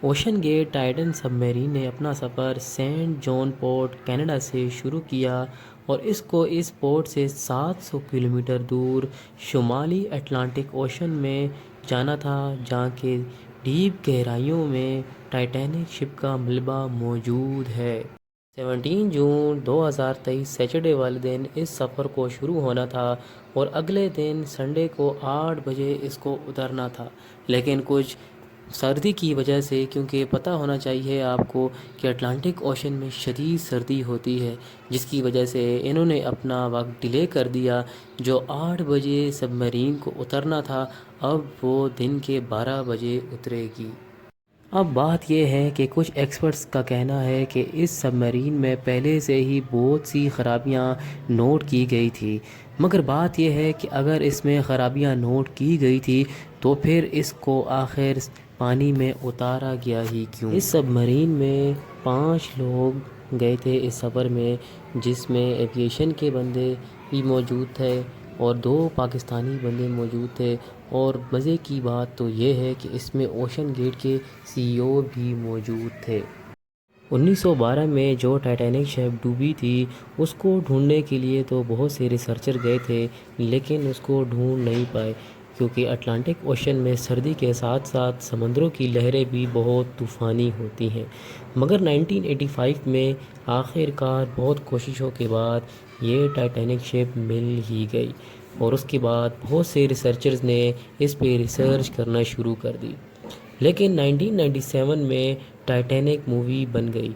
Ocean get Titan سب marine نے اپنا سفر سینٹ جان پورٹ کینیڈا سے شروع کیا اور اس کو اس پورٹ سے 700 کلومیٹر دور شمالی اٹلانٹک اوشن میں جانا تھا، جہاں کے ڈیپ گہرائیوں میں ٹائٹینک شپ کا ملبہ موجود ہے۔ 17 جون 2023 سیٹرڈے والے دن اس سفر کو شروع ہونا تھا اور اگلے دن سنڈے کو 8 بجے اس کو اترنا تھا، لیکن کچھ سردی کی وجہ سے، کیونکہ پتہ ہونا چاہیے آپ کو کہ اٹلانٹک اوشن میں شدید سردی ہوتی ہے، جس کی وجہ سے انہوں نے اپنا وقت ڈیلے کر دیا۔ جو 8 بجے سب میرین کو اترنا تھا، اب وہ دن کے 12 بجے اترے گی۔ اب بات یہ ہے کہ کچھ ایکسپرٹس کا کہنا ہے کہ اس سب میرین میں پہلے سے ہی بہت سی خرابیاں نوٹ کی گئی تھی، مگر بات یہ ہے کہ اگر اس میں خرابیاں نوٹ کی گئی تھی تو پھر اس کو آخر پانی میں اتارا گیا ہی کیوں؟ اس سب میرین میں 5 لوگ گئے تھے اس سفر میں، جس میں ایویشن کے بندے بھی موجود تھے اور 2 پاکستانی بندے موجود تھے، اور مزے کی بات تو یہ ہے کہ اس میں اوشن گیٹ کے CEO بھی موجود تھے۔ 1912 میں جو ٹائٹینک شپ ڈوبی تھی، اس کو ڈھونڈنے کے لیے تو بہت سے ریسرچر گئے تھے، لیکن اس کو ڈھونڈ نہیں پائے، کیونکہ اٹلانٹک اوشن میں سردی کے ساتھ ساتھ سمندروں کی لہریں بھی بہت طوفانی ہوتی ہیں۔ مگر 1985 میں آخر کار بہت کوششوں کے بعد یہ ٹائٹینک شپ مل ہی گئی، اور اس کے بعد بہت سے ریسرچرز نے اس پہ ریسرچ کرنا شروع کر دی، لیکن 1997 میں ٹائٹینک مووی بن گئی،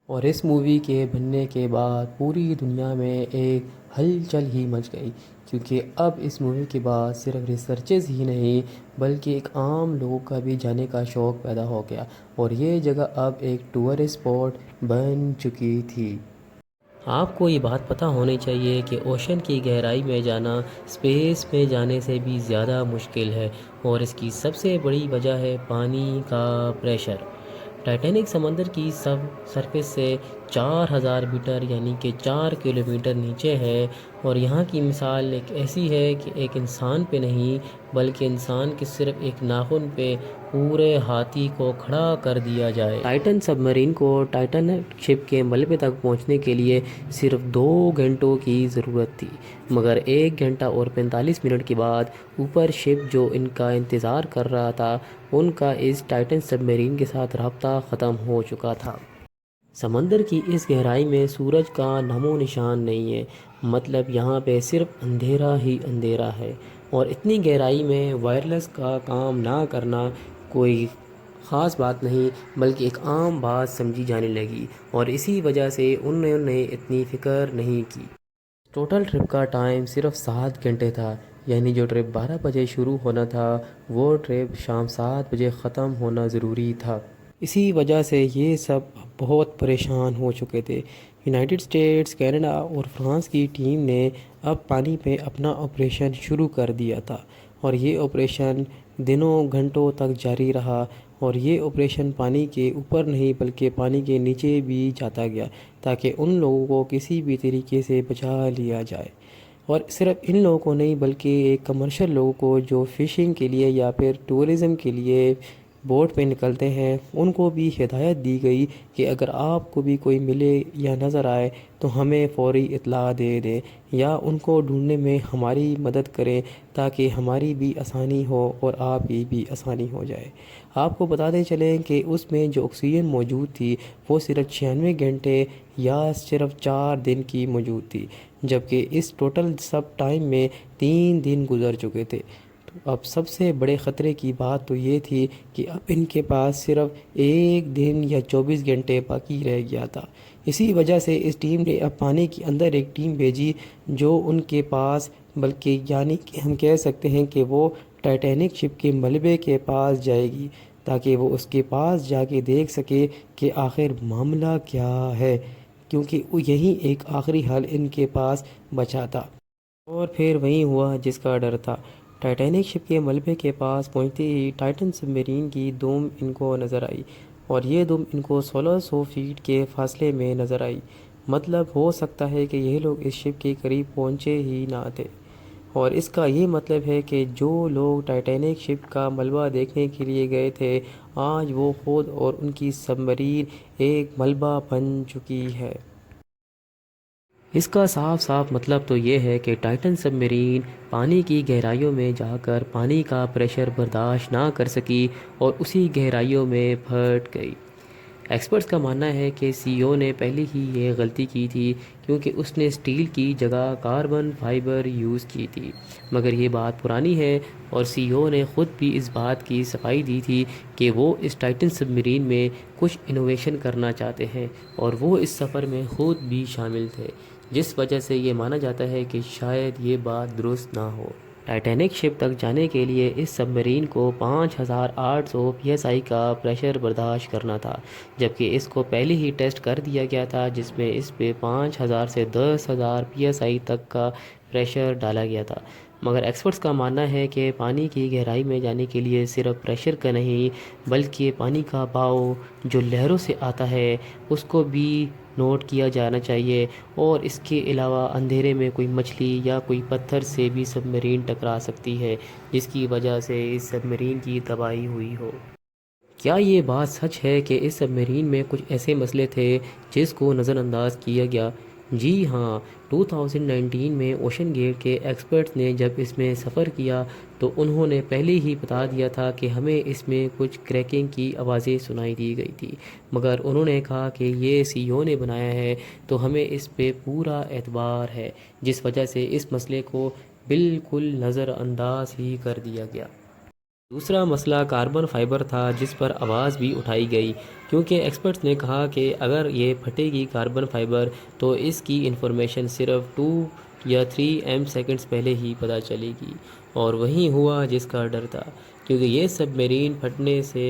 اور اس مووی کے بننے کے بعد پوری دنیا میں ایک ہلچل ہی مچ گئی، کیونکہ اب اس مووی کے بعد صرف ریسرچرز ہی نہیں بلکہ ایک عام لوگوں کا بھی جانے کا شوق پیدا ہو گیا، اور یہ جگہ اب ایک ٹورسٹ اسپاٹ بن چکی تھی۔ آپ کو یہ بات پتہ ہونی چاہیے کہ اوشن کی گہرائی میں جانا اسپیس میں جانے سے بھی زیادہ مشکل ہے، اور اس کی سب سے بڑی وجہ ہے پانی کا پریشر۔ ٹائٹینک سمندر کی سرفیس سے 4000 میٹر یعنی کہ 4 کلومیٹر نیچے ہے، اور یہاں کی مثال ایک ایسی ہے کہ ایک انسان پہ نہیں بلکہ انسان کے صرف ایک ناخن پہ پورے ہاتھی کو کھڑا کر دیا جائے۔ ٹائٹن سب میرین کو ٹائٹینک شپ کے ملبے تک پہنچنے کے لیے صرف 2 گھنٹوں کی ضرورت تھی، مگر 1 گھنٹہ اور 45 منٹ کے بعد اوپر شپ جو ان کا انتظار کر رہا تھا، ان کا اس ٹائٹن سب میرین کے ساتھ رابطہ ختم ہو چکا تھا۔ سمندر کی اس گہرائی میں سورج کا نام و نشان نہیں ہے، مطلب یہاں پہ صرف اندھیرا ہی اندھیرا ہے، اور اتنی گہرائی میں وائرلیس کا کام نہ کرنا کوئی خاص بات نہیں بلکہ ایک عام بات سمجھی جانے لگی، اور اسی وجہ سے انہوں نے اتنی فکر نہیں کی۔ ٹوٹل ٹرپ کا ٹائم صرف 7 گھنٹے تھا، یعنی جو ٹرپ 12 بجے شروع ہونا تھا وہ ٹرپ شام 7 بجے ختم ہونا ضروری تھا۔ اسی وجہ سے یہ سب بہت پریشان ہو چکے تھے۔ یونائٹڈ اسٹیٹس، کینیڈا اور فرانس کی ٹیم نے اب پانی پہ اپنا آپریشن شروع کر دیا تھا، اور یہ آپریشن دنوں گھنٹوں تک جاری رہا، اور یہ آپریشن پانی کے اوپر نہیں بلکہ پانی کے نیچے بھی جاتا گیا تاکہ ان لوگوں کو کسی بھی طریقے سے بچا لیا جائے، اور صرف ان لوگوں کو نہیں بلکہ ایک کمرشل لوگوں کو جو فشنگ کے لیے یا پھر ٹورزم کے لیے بوٹ پہ نکلتے ہیں، ان کو بھی ہدایت دی گئی کہ اگر آپ کو بھی کوئی ملے یا نظر آئے تو ہمیں فوری اطلاع دے دیں یا ان کو ڈھونڈنے میں ہماری مدد کریں تاکہ ہماری بھی آسانی ہو اور آپ کی بھی آسانی ہو جائے۔ آپ کو بتاتے چلیں کہ اس میں جو آکسیجن موجود تھی وہ صرف 96 گھنٹے یا صرف 4 دن کی موجود تھی، جبکہ اس ٹوٹل سب ٹائم میں 3 دن گزر چکے تھے۔ اب سب سے بڑے خطرے کی بات تو یہ تھی کہ اب ان کے پاس صرف 1 دن یا 24 گھنٹے باقی رہ گیا تھا۔ اسی وجہ سے اس ٹیم نے اب پانی کے اندر ایک ٹیم بھیجی جو ان کے پاس، بلکہ یعنی کہ ہم کہہ سکتے ہیں کہ وہ ٹائٹینک شپ کے ملبے کے پاس جائے گی تاکہ وہ اس کے پاس جا کے دیکھ سکے کہ آخر معاملہ کیا ہے، کیونکہ یہی ایک آخری حل ان کے پاس بچا تھا۔ اور پھر وہی ہوا جس کا ڈر تھا۔ ٹائٹینک شپ کے ملبے کے پاس پہنچتے ہی ٹائٹن سب میرین کی دم ان کو نظر آئی، اور یہ دم ان کو 1600 فیٹ کے فاصلے میں نظر آئی۔ مطلب ہو سکتا ہے کہ یہ لوگ اس شپ کے قریب پہنچے ہی نہ تھے، اور اس کا یہ مطلب ہے کہ جو لوگ ٹائٹینک شپ کا ملبہ دیکھنے کے لیے گئے تھے آج وہ خود اور ان کی سب مرین ایک ملبہ بن چکی ہے۔ اس کا صاف صاف مطلب تو یہ ہے کہ ٹائٹن سب مرین پانی کی گہرائیوں میں جا کر پانی کا پریشر برداشت نہ کر سکی اور اسی گہرائیوں میں پھٹ گئی۔ ایکسپرٹس کا ماننا ہے کہ سی او نے پہلے ہی یہ غلطی کی تھی کیونکہ اس نے اسٹیل کی جگہ کاربن فائبر یوز کی تھی، مگر یہ بات پرانی ہے اور سی او نے خود بھی اس بات کی صفائی دی تھی کہ وہ اس ٹائٹن سب مرین میں کچھ انوویشن کرنا چاہتے ہیں اور وہ اس سفر میں خود بھی شامل تھے، جس وجہ سے یہ مانا جاتا ہے کہ شاید یہ بات درست نہ ہو۔ ٹائٹینک شپ تک جانے کے لیے اس سب مرین کو 5800 PSI کا پریشر برداشت کرنا تھا، جبکہ اس کو پہلے ہی ٹیسٹ کر دیا گیا تھا جس میں اس پہ 5000 سے 10000 PSI تک کا پریشر ڈالا گیا تھا۔ مگر ایکسپرٹس کا ماننا ہے کہ پانی کی گہرائی میں جانے کے لیے صرف پریشر کا نہیں بلکہ پانی کا بہاؤ جو لہروں سے آتا ہے اس کو بھی نوٹ کیا جانا چاہیے، اور اس کے علاوہ اندھیرے میں کوئی مچھلی یا کوئی پتھر سے بھی سب مرین ٹکرا سکتی ہے جس کی وجہ سے اس سب مرین کی تباہی ہوئی ہو۔ کیا یہ بات سچ ہے کہ اس سب مرین میں کچھ ایسے مسئلے تھے جس کو نظر انداز کیا گیا؟ جی ہاں، 2019 میں اوشن گیٹ کے ایکسپرٹس نے جب اس میں سفر کیا تو انہوں نے پہلے ہی بتا دیا تھا کہ ہمیں اس میں کچھ کریکنگ کی آوازیں سنائی دی گئی تھی، مگر انہوں نے کہا کہ یہ سی او نے بنایا ہے تو ہمیں اس پہ پورا اعتبار ہے، جس وجہ سے اس مسئلے کو بالکل نظر انداز ہی کر دیا گیا۔ دوسرا مسئلہ کاربن فائبر تھا جس پر آواز بھی اٹھائی گئی، کیونکہ ایکسپرٹس نے کہا کہ اگر یہ پھٹے گی کاربن فائبر تو اس کی انفارمیشن صرف 2 یا 3 ایم سیکنڈز پہلے ہی پتہ چلے گی، اور وہی ہوا جس کا ڈر تھا، کیونکہ یہ سب مرین پھٹنے سے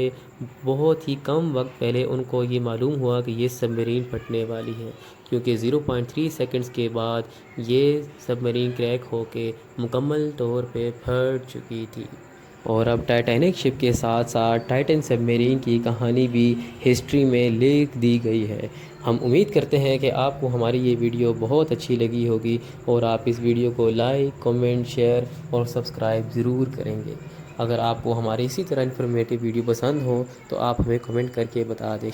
بہت ہی کم وقت پہلے ان کو یہ معلوم ہوا کہ یہ سب مرین پھٹنے والی ہے، کیونکہ 0.3 سیکنڈز کے بعد یہ سب مرین کریک ہو کے مکمل طور پہ پھٹ چکی تھی۔ اور اب ٹائٹینک شپ کے ساتھ ساتھ ٹائٹن سب میرین کی کہانی بھی ہسٹری میں لکھ دی گئی ہے۔ ہم امید کرتے ہیں کہ آپ کو ہماری یہ ویڈیو بہت اچھی لگی ہوگی اور آپ اس ویڈیو کو لائک، کمنٹ، شیئر اور سبسکرائب ضرور کریں گے۔ اگر آپ کو ہماری اسی طرح انفارمیٹیو ویڈیو پسند ہو تو آپ ہمیں کمنٹ کر کے بتا دیں۔